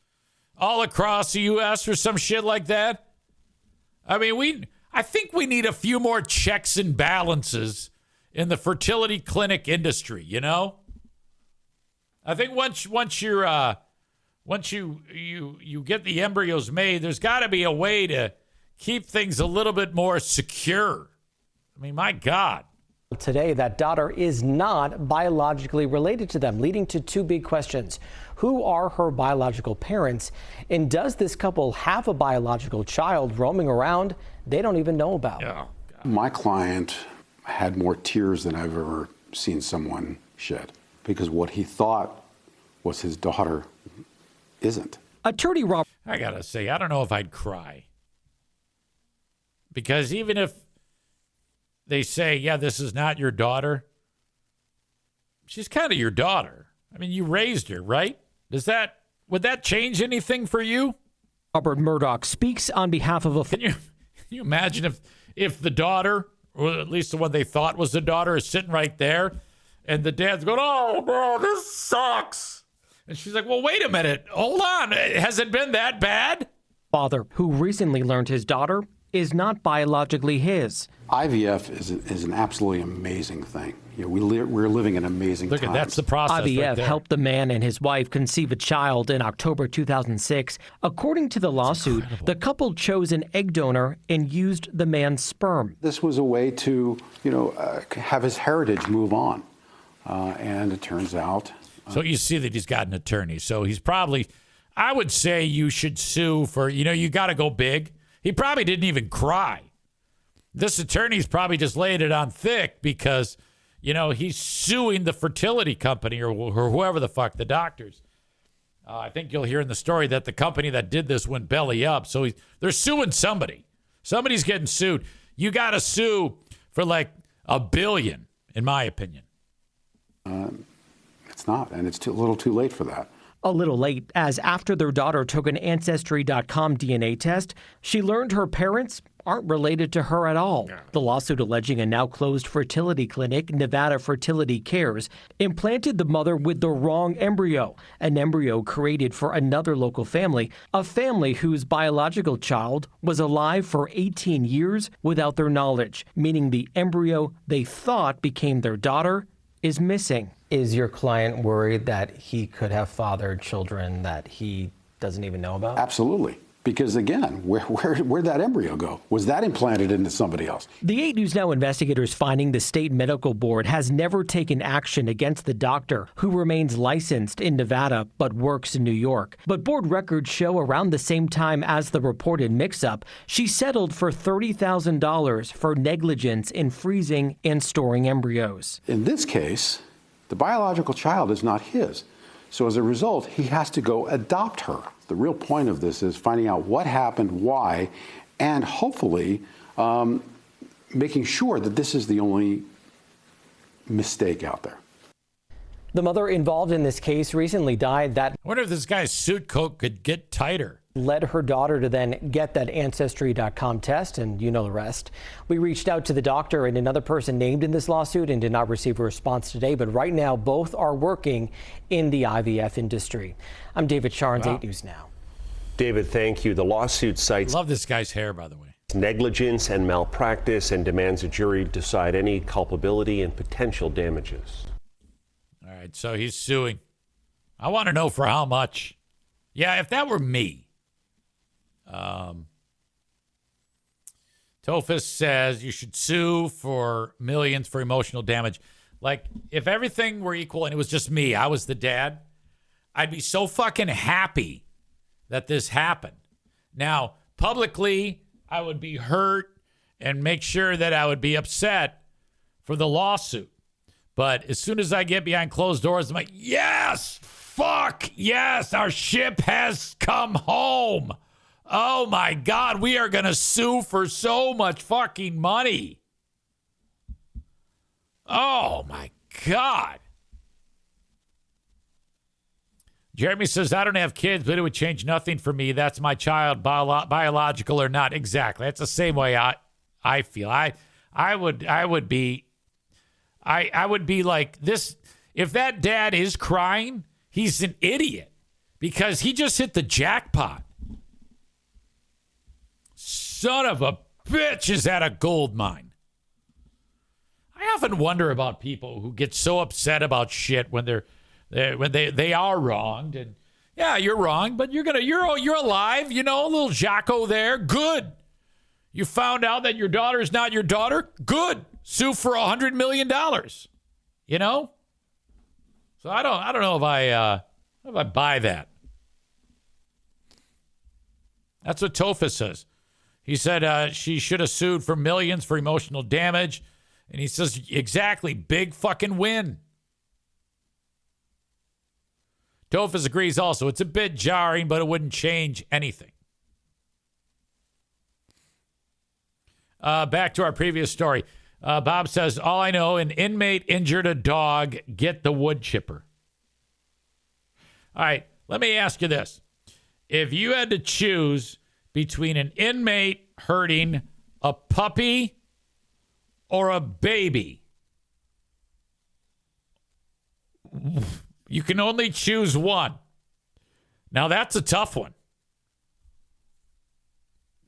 all across the U.S. or some shit like that. I mean, I think we need a few more checks and balances in the fertility clinic industry, you know? I think once you get the embryos made, there's got to be a way to keep things a little bit more secure. I mean, my God. Today, that daughter is not biologically related to them, leading to 2 big questions. Who are her biological parents? And does this couple have a biological child roaming around they don't even know about? Oh, my client had more tears than I've ever seen someone shed, because what he thought was his daughter isn't. Attorney Rob, I got to say, I don't know if I'd cry. Because even if they say, yeah, this is not your daughter, she's kind of your daughter. I mean, you raised her, right? Would that change anything for you? Robert Murdoch speaks on behalf of a... Can you imagine if the daughter, or at least the one they thought was the daughter, is sitting right there, and the dad's going, oh, no, this sucks. And she's like, well, wait a minute. Hold on. Has it been that bad? Father, who recently learned his daughter is not biologically his. IVF is an absolutely amazing thing. You know, we're living in amazing times. Look, that's the process. IVF right there. helped the man and his wife conceive a child in October 2006. According to the lawsuit, the couple chose an egg donor and used the man's sperm. This was a way to, have his heritage move on. And it turns out... So you see that he's got an attorney. So he's probably, I would say you should sue for, you got to go big. He probably didn't even cry. This attorney's probably just laying it on thick because, he's suing the fertility company or whoever the fuck, the doctors. I think you'll hear in the story that the company that did this went belly up. So they're suing somebody. Somebody's getting sued. You got to sue for like $1 billion, in my opinion. It's not, and it's a little too late for that. A little late, as after their daughter took an Ancestry.com DNA test, she learned her parents aren't related to her at all. The lawsuit alleging a now closed fertility clinic, Nevada Fertility Cares, implanted the mother with the wrong embryo, an embryo created for another local family, a family whose biological child was alive for 18 years without their knowledge, meaning the embryo they thought became their daughter is missing. Is your client worried that he could have fathered children that he doesn't even know about? Absolutely. Because again, where'd that embryo go? Was that implanted into somebody else? The 8 News Now investigators finding the state medical board has never taken action against the doctor, who remains licensed in Nevada but works in New York. But board records show around the same time as the reported mix-up, she settled for $30,000 for negligence in freezing and storing embryos. In this case, the biological child is not his. So as a result, he has to go adopt her. The real point of this is finding out what happened, why, and hopefully making sure that this is the only mistake out there. The mother involved in this case recently died. That I wonder if this guy's suit coat could get tighter. Led her daughter to then get that Ancestry.com test, and you know the rest. We reached out to the doctor and another person named in this lawsuit and did not receive a response today, but right now both are working in the IVF industry. I'm David Sharns, 8 News Now. David, thank you. The lawsuit cites Love this guy's hair, by the way. negligence and malpractice and demands a jury decide any culpability and potential damages. All right, so he's suing. I want to know for how much. Yeah, if that were me. Tofus says you should sue for millions for emotional damage. Like, if everything were equal and it was just me, I was the dad, I'd be so fucking happy that this happened. Now, publicly, I would be hurt and make sure that I would be upset for the lawsuit. But as soon as I get behind closed doors, I'm like, yes, fuck, yes, our ship has come home. Oh, my God, we are going to sue for so much fucking money. Oh, my God. Jeremy says, I don't have kids, but it would change nothing for me. That's my child, biological or not. Exactly. That's the same way I feel. I would be like this. If that dad is crying, he's an idiot because he just hit the jackpot. Son of a bitch is at a gold mine. I often wonder about people who get so upset about shit when they are wronged. And yeah, you're wrong, but you're alive. You know, little Jocko there. Good. You found out that your daughter's not your daughter. Good. Sue for $100 million. You know. So I don't know if I buy that. That's what Tofus says. He said she should have sued for millions for emotional damage. And he says, exactly, big fucking win. Tofus agrees also. It's a bit jarring, but it wouldn't change anything. Back to our previous story. Bob says, all I know, an inmate injured a dog, get the wood chipper. All right, let me ask you this. If you had to choose between an inmate hurting a puppy or a baby, you can only choose one. Now, that's a tough one.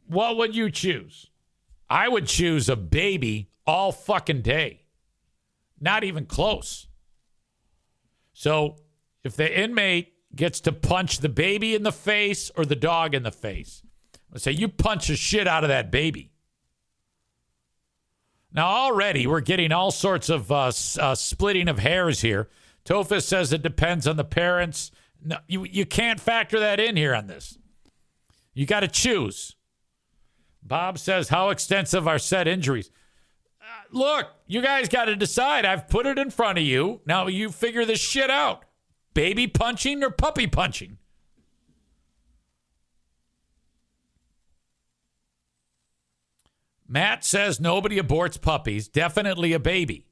What would you choose? I would choose a baby all fucking day. Not even close. So, if the inmate gets to punch the baby in the face or the dog in the face, let's say you punch the shit out of that baby. Now, already we're getting all sorts of splitting of hairs here. Tofus says it depends on the parents. No, you can't factor that in here on this. You got to choose. Bob says, how extensive are said injuries? Look, you guys got to decide. I've put it in front of you. Now you figure this shit out. Baby punching or puppy punching? Matt says nobody aborts puppies. Definitely a baby.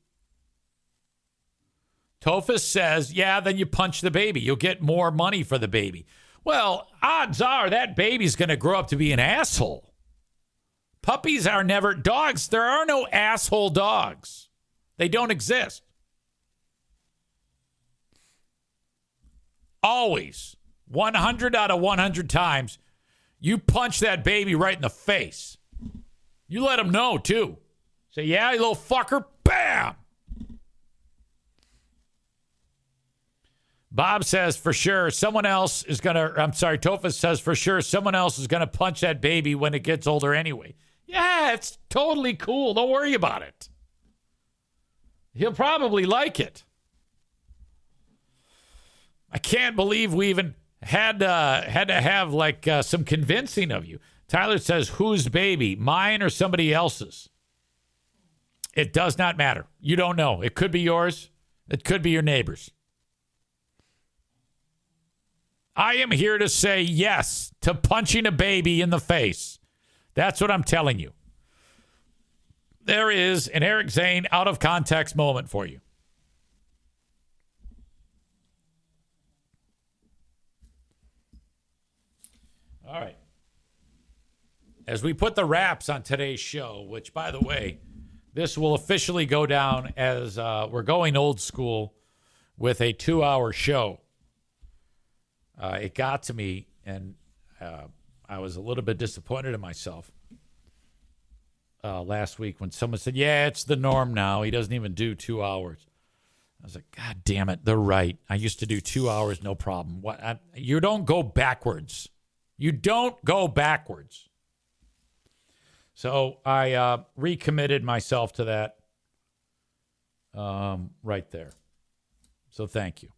Tofus says, yeah, then you punch the baby. You'll get more money for the baby. Well, odds are that baby's going to grow up to be an asshole. Puppies are never dogs. There are no asshole dogs. They don't exist. Always, 100 out of 100 times, you punch that baby right in the face. You let him know, too. Say, yeah, you little fucker. Bam! Bob says for sure someone else is going to, Tofus says for sure someone else is going to punch that baby when it gets older anyway. Yeah, it's totally cool. Don't worry about it. He'll probably like it. I can't believe we even had to have like some convincing of you. Tyler says, whose baby? Mine or somebody else's? It does not matter. You don't know. It could be yours. It could be your neighbor's. I am here to say yes to punching a baby in the face. That's what I'm telling you. There is an Eric Zane out of context moment for you. All right. As we put the wraps on today's show, which, by the way, this will officially go down as we're going old school with a 2-hour show. It got to me, and I was a little bit disappointed in myself last week when someone said, yeah, it's the norm now. He doesn't even do 2 hours. I was like, God damn it, they're right. I used to do 2 hours, no problem. You don't go backwards. You don't go backwards. So I recommitted myself to that right there. So thank you.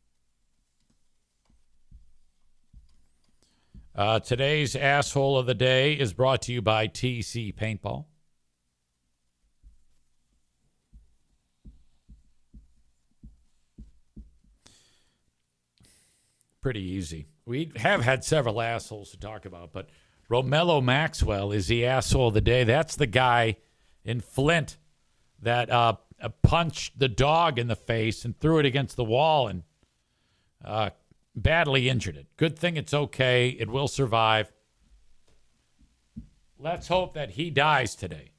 Today's asshole of the day is brought to you by TC Paintball. Pretty easy. We have had several assholes to talk about, but Romello Maxwell is the asshole of the day. That's the guy in Flint that punched the dog in the face and threw it against the wall and badly injured it. Good thing it's okay. It will survive. Let's hope that he dies today.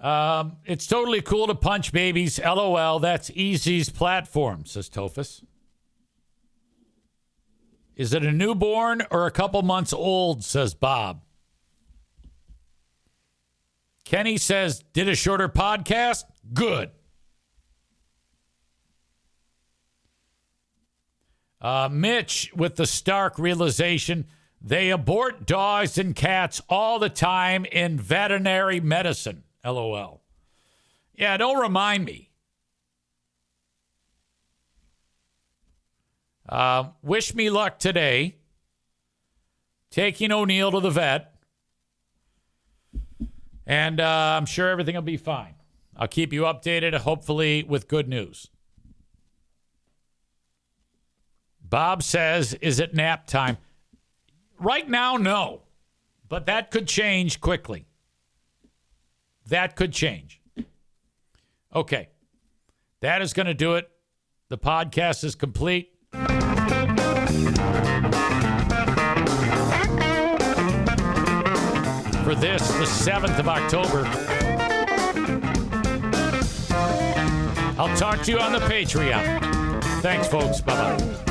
It's totally cool to punch babies. LOL. That's Easy's platform, says Tophus. Is it a newborn or a couple months old, says Bob. Kenny says, did a shorter podcast? Good. Mitch with the stark realization, they abort dogs and cats all the time in veterinary medicine. LOL. Yeah, don't remind me. Wish me luck today. Taking O'Neill to the vet. And I'm sure everything will be fine. I'll keep you updated, hopefully with good news. Bob says, is it nap time? Right now, no. But that could change quickly. That could change. Okay. That is going to do it. The podcast is complete. For this, the 7th of October. I'll talk to you on the Patreon. Thanks, folks. Bye-bye.